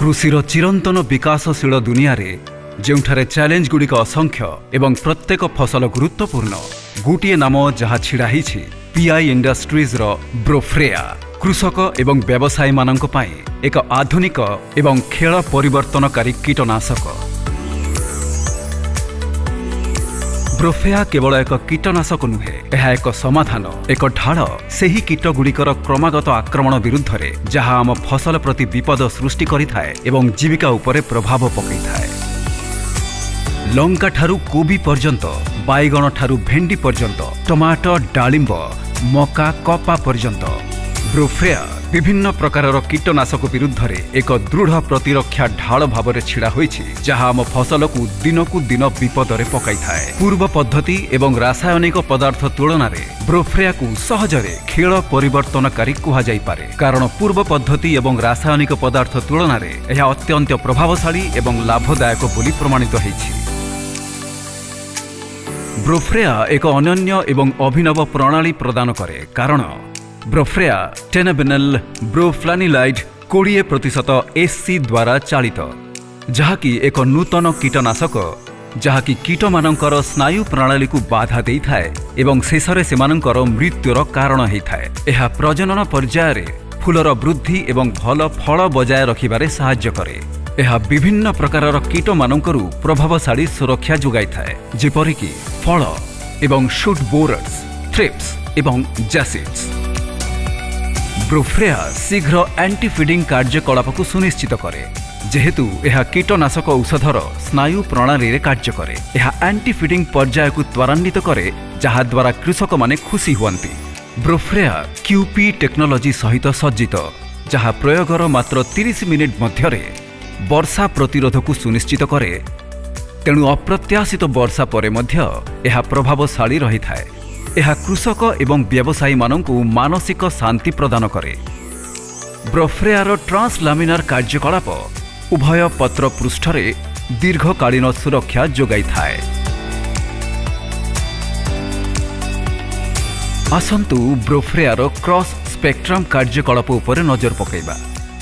कृषिर चिरंतन विकासशील दुनिया रे जोठारे चैलेंज गुड़िक असंख्य एवं प्रत्येक फसल गुरुत्वपूर्ण गोटे नाम जहाँ छिड़ा होइछि पीआई इंडस्ट्रीज रो ब्रोफ्रेया कृषक एवं व्यवसायी मानक पई एक आधुनिक एवं खेल परिवर्तनकारी कीटनाशक। ब्रोफ्रेया केवल एक कीटनाशक नुहे, यह एक समाधान, एक ढाल सेही कीट गुड़िकर क्रमागत आक्रमण विरुद्ध रे जहाँ आम फसल प्रति विपद सृष्टि करिथाए एवं जीविका उपरे प्रभाव पकईथाए। लंका ठारू कोबी पर्यंत, बाइगण ठारू भेंडी पर्यंत, टमाटो, डालिंब, मका, कपा पर्यंत ब्रोफ्रेया विभिन्न प्रकारर कीटनाशक विरुद्ध रे एक दृढ़ प्रतिरक्षा ढाल भाव छिड़ा होइछि जहाँ आम फसल को दिनकू दिन विपद रे पकाइथाए। पूर्व पद्धति एवं रासायनिक पदार्थ तुलना रे ब्रोफ्रेया को सहजरे खेल परिवर्तनकारी कुहा जाई पारे, कारण पूर्व पद्धति एवं रासायनिक पदार्थ तुलना रे यह अत्यंत प्रभावशाली एवं लाभदायक बोली प्रमाणित होइछि। ब्रोफ्रेया एक अनन्य एवं अभिनव प्रणाली प्रदान करे, कारण ब्रोफ्रेया टेनेबेनेल ब्रोफ्लानिलाइड 20% एससी द्वारा चालित, जहाँकि एक नूतन कीटनाशक जहाँकि कीट मानकर स्नायु प्रणाली को बाधा देइथाए एवं शेषरे सेमानकर मृत्युर कारण होइथाए। यह प्रजनन पर्यायर फूलर वृद्धि एवं भल फल बजाय रखिबारे साहाय्य करे। यह विभिन्न प्रकारर कीट मानकरू प्रभावशाली सुरक्षा जोगाई थाए, जेपरिक फल एवं शूट बोरर्स, थ्रिप्स एवं जैसिड्स। ब्रोफ्रेया शीघ्र एंटी फीडिंग कार्यकलाप को सुनिश्चित करे, जेहेतु यह कीटनाशक औषधर स्नायु प्रणाली रे कार्य करे। यह एंटी फीडिंग पर्याय को त्वरान्वित करे, जहाँ द्वारा कृषक माने खुशी हुअंती। ब्रोफ्रेया क्यूपी टेक्नोलोजी सहित सज्जित, जहाँ प्रयोगर मात्र 30 मिनिट मध्यरे वर्षा प्रतिरोध को सुनिश्चित करे, तेणु अप्रत्याशित वर्षा परे मध्य यह प्रभावशाली रही थाए। यह कृषक एवं व्यवसायी मानकु मानसिक शांति प्रदान करे। ब्रोफ्रेयार ट्रांसलामिनार कार्यकलाप उभय पत्र पृष्ठरे दीर्घकालीन सुरक्षा जोगाई थाए। आसंतु ब्रोफ्रेयार क्रॉस स्पेक्ट्रम कार्यकलाप उपरे नजर पकेइबा।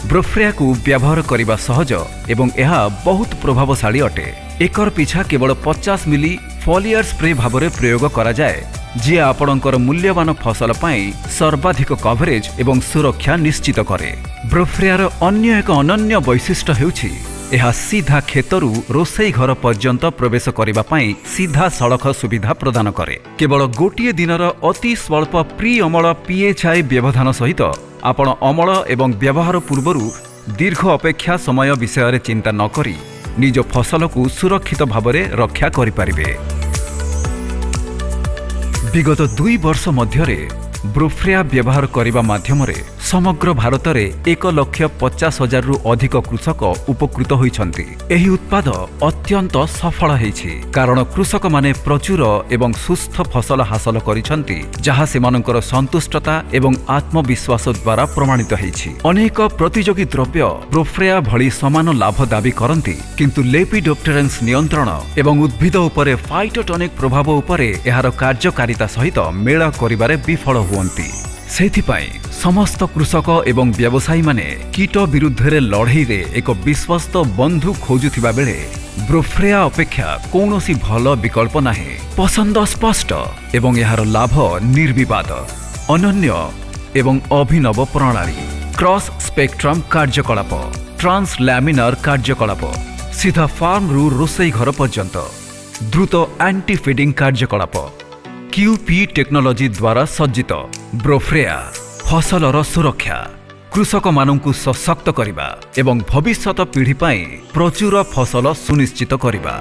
ब्रोफ्रेया को व्यवहार करने सहज एवं यह बहुत प्रभावशाली अटे। एकर पिछा केवल 50 मिली फॉलियर स्प्रे भाव में प्रयोग करा जाए, जी आपणकर मूल्यवान फसल पाई सर्वाधिक कवरेज एवं सुरक्षा निश्चित करे। ब्रोफ्रेयार अन्य एक अनन्य वैशिष्ट्य हेउछि यह सीधा खेतरू रोसई घर पर्यंत प्रवेश करने पाई सीधा सड़क सुविधा प्रदान करे। केवल गोटे दिनर अति स्वल्प प्री अमल पीएचआई व्यवधान सहित आपण अमल एवं व्यवहार पूर्वरु दीर्घ अपेक्षा समय विषय चिंता न करी निज फसल को सुरक्षित भाव में रक्षा करिपारिबे। विगत 2 वर्ष मध्यरे ब्रोफ्रेया व्यवहार करने माध्यम समग्र भारत में 1,50,000 रु अधिक कृषक उपकृत होइछन्ति। एही उत्पाद अत्यंत सफल होइछि, कारण कृषक माने प्रचुर एवं सुस्थ फसल हासिल करिछन्ति, जहाँ सेमानकर संतुष्टता एवं आत्मविश्वास द्वारा प्रमाणित होइछि। अनेक प्रतियोगी द्रव्य ब्रोफ्रेया भली समान लाभ दाबी करन्ति, किंतु लेपिडोप्टेरेन्स नियंत्रण एवं उद्भिद उपरे फाइटोटॉनिक प्रभाव उपरे एहार कार्यकारिता सहित मेल करिबारे विफल हुअन्ति। सेथिपाई समस्त कृषक एवं व्यवसायी माने कीट विरुद्ध लड़ई रे एक विश्वस्त बंधु खोजुथिबा बेले ब्रोफ्रेया अपेक्षा कौनसी भल विकल्प नाही। पसंद स्पष्ट एवं यार लाभ निर्विवाद, अनन्य एवं अभिनव प्रणाली, क्रॉस स्पेक्ट्रम कार्यकलाप, ट्रांसलैमिनार कार्यकलाप, सीधा फार्म रु रोसई घर पर्यंत, द्रुत एंटी फीडिंग कार्यकलाप, क्यूपी टेक्नोलोजी द्वारा सज्जित ब्रोफ्रेया फसलर सुरक्षा, कृषक मानंकु सशक्त करिबा एवं भविष्यत पीढ़ी पाई प्रचुर फसल सुनिश्चित करिबा।